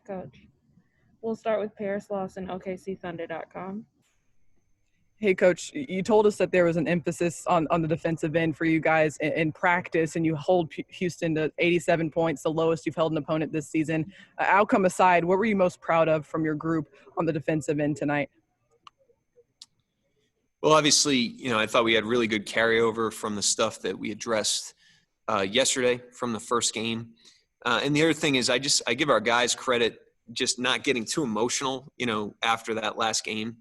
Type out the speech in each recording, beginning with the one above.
coach. We'll start with Paris Lawson, OKCThunder.com. Hey, Coach, you told us that there was an emphasis on the defensive end for you guys in practice, and you hold Houston to 87 points, the lowest you've held an opponent this season. Outcome aside, what were you most proud of from your group on the defensive end tonight? Well, obviously, I thought we had really good carryover from the stuff that we addressed yesterday from the first game. And the other thing is I give our guys credit just not getting too emotional, after that last game.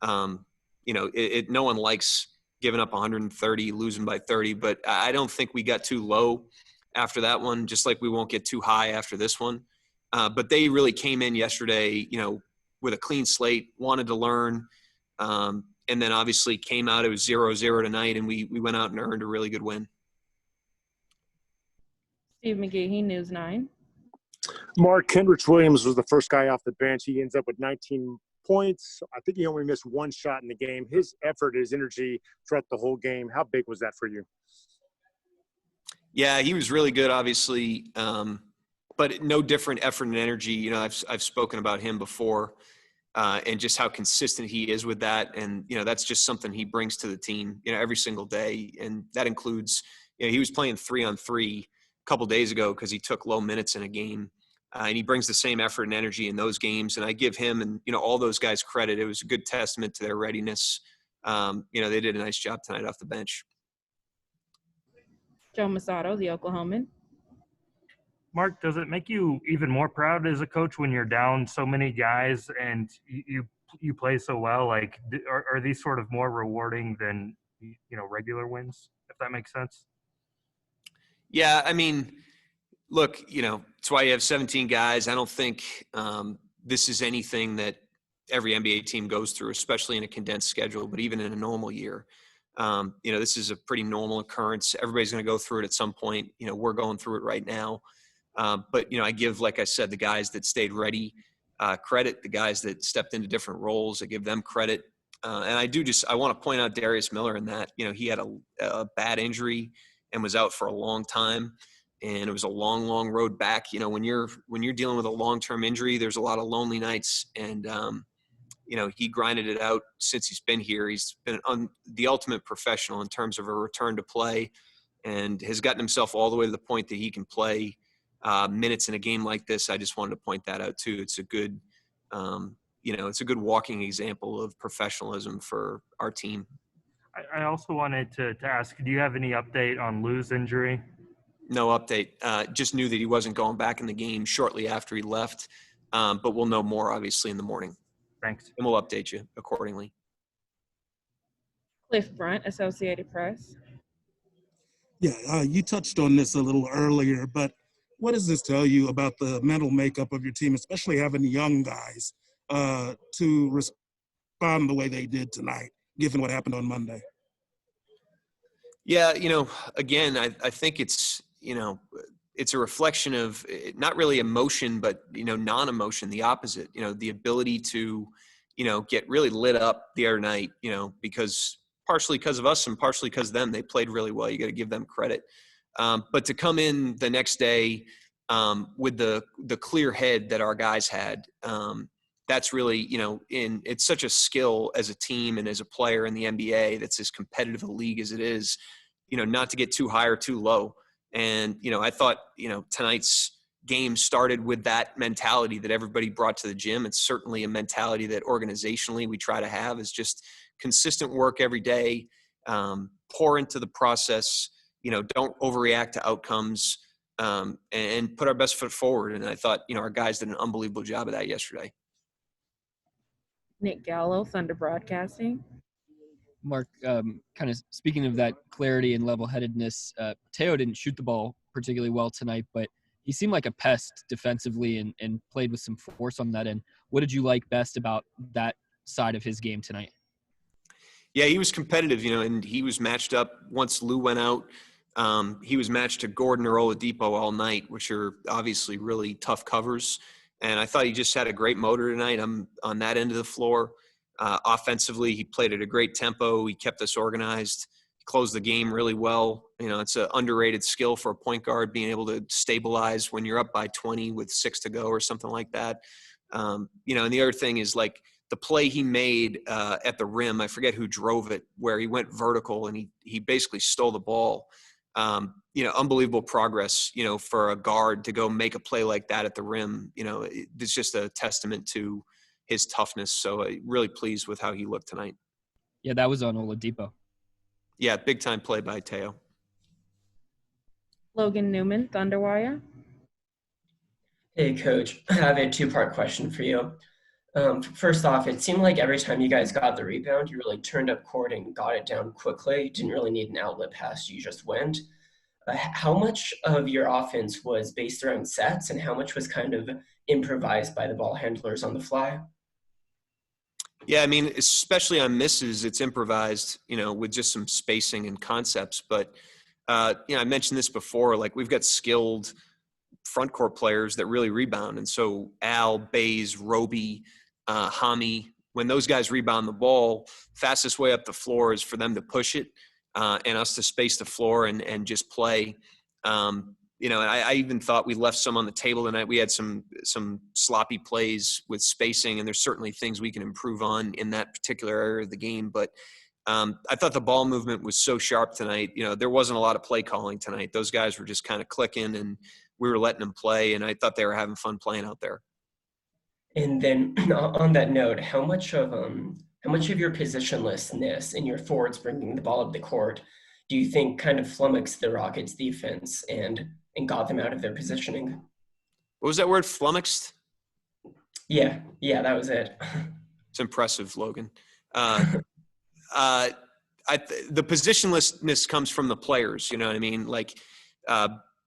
No one likes giving up 130, losing by 30, but I don't think we got too low after that one, just like we won't get too high after this one. But they really came in yesterday, with a clean slate, wanted to learn, and then obviously came out. It was 0-0 tonight, and we went out and earned a really good win. Steve McGahee, News 9. Mark, Kendrick Williams was the first guy off the bench. He ends up with 19 points. I think he only missed one shot in the game. His effort, his energy throughout the whole game, how big was that for you? Yeah, he was really good, obviously, but no different effort and energy. I've spoken about him before, and just how consistent he is with that. And, that's just something he brings to the team, every single day. And that includes, he was playing 3-on-3 a couple days ago because he took low minutes in a game. And he brings the same effort and energy in those games. And I give him and, all those guys credit. It was a good testament to their readiness. They did a nice job tonight off the bench. Joe Masato, The Oklahoman. Mark, does it make you even more proud as a coach when you're down so many guys and you play so well? Like, are these sort of more rewarding than, regular wins, if that makes sense? Yeah, I mean, look, it's why you have 17 guys. I don't think this is anything that every NBA team goes through, especially in a condensed schedule, but even in a normal year. This is a pretty normal occurrence. Everybody's going to go through it at some point. We're going through it right now. But I give, like I said, the guys that stayed ready credit, the guys that stepped into different roles, I give them credit. And I want to point out Darius Miller in that, he had a bad injury and was out for a long time. And it was a long, long road back. When you're dealing with a long-term injury, there's a lot of lonely nights. And, he grinded it out since he's been here. He's been the ultimate professional in terms of a return to play and has gotten himself all the way to the point that he can play minutes in a game like this. I just wanted to point that out too. It's a good, it's a good walking example of professionalism for our team. I also wanted to ask, do you have any update on Lou's injury? No update. Just knew that he wasn't going back in the game shortly after he left. But we'll know more, obviously, in the morning. Thanks. And we'll update you accordingly. Cliff Brunt, Associated Press. Yeah, you touched on this a little earlier, but what does this tell you about the mental makeup of your team, especially having young guys to respond the way they did tonight, given what happened on Monday? Yeah, again, I think it's, it's a reflection of not really emotion, but, non-emotion, the opposite, the ability to, get really lit up the other night, partially because of us and partially because of them. They played really well. You got to give them credit. But to come in the next day with the clear head that our guys had, that's really, it's such a skill as a team and as a player in the NBA that's as competitive a league as it is, not to get too high or too low. And, I thought, tonight's game started with that mentality that everybody brought to the gym. It's certainly a mentality that organizationally we try to have, is just consistent work every day, pour into the process, don't overreact to outcomes, and put our best foot forward. And I thought, our guys did an unbelievable job of that yesterday. Nick Gallo, Thunder Broadcasting. Mark, kind of speaking of that clarity and level-headedness, Teo didn't shoot the ball particularly well tonight, but he seemed like a pest defensively and played with some force on that end. What did you like best about that side of his game tonight? Yeah, he was competitive, and he was matched up once Lou went out. He was matched to Gordon or Oladipo all night, which are obviously really tough covers. And I thought he just had a great motor tonight on that end of the floor. Offensively, he played at a great tempo. He kept us organized. He closed the game really well. It's an underrated skill for a point guard, being able to stabilize when you're up by 20 with 6 to go or something like that. And the other thing is like the play he made at the rim. I forget who drove it, where he went vertical and he basically stole the ball. Unbelievable progress, for a guard to go make a play like that at the rim. It's just a testament to his toughness. So really pleased with how he looked tonight. Yeah, that was on Oladipo. Yeah, big time play by Teo. Logan Newman, Thunderwire. Hey, Coach. I have a two-part question for you. First off, it seemed like every time you guys got the rebound, you really turned up court and got it down quickly. You didn't really need an outlet pass. You just went. How much of your offense was based around sets and how much was kind of improvised by the ball handlers on the fly? Yeah, I mean, especially on misses, it's improvised, with just some spacing and concepts. But, I mentioned this before, like we've got skilled front court players that really rebound. And so Al, Bays, Roby, Hami, when those guys rebound the ball, fastest way up the floor is for them to push it and us to space the floor and just play. And I even thought we left some on the table tonight. We had some sloppy plays with spacing, and there's certainly things we can improve on in that particular area of the game. But I thought the ball movement was so sharp tonight. There wasn't a lot of play calling tonight. Those guys were just kind of clicking, and we were letting them play, and I thought they were having fun playing out there. And then on that note, how much of your positionlessness and your forwards bringing the ball up the court do you think kind of flummoxed the Rockets defense and got them out of their positioning? What was that word, flummoxed? Yeah, that was it. It's impressive, Logan. The positionlessness comes from the players, you know what I mean? Like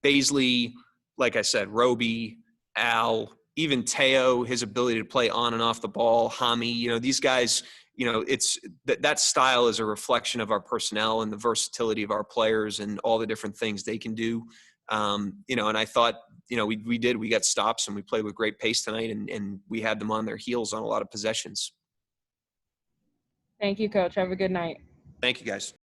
Baisley, like I said, Roby, Al, even Teo, his ability to play on and off the ball, Hami, these guys, it's that style is a reflection of our personnel and the versatility of our players and all the different things they can do. And I thought, we got stops and we played with great pace tonight, and we had them on their heels on a lot of possessions. Thank you, Coach. Have a good night. Thank you, guys.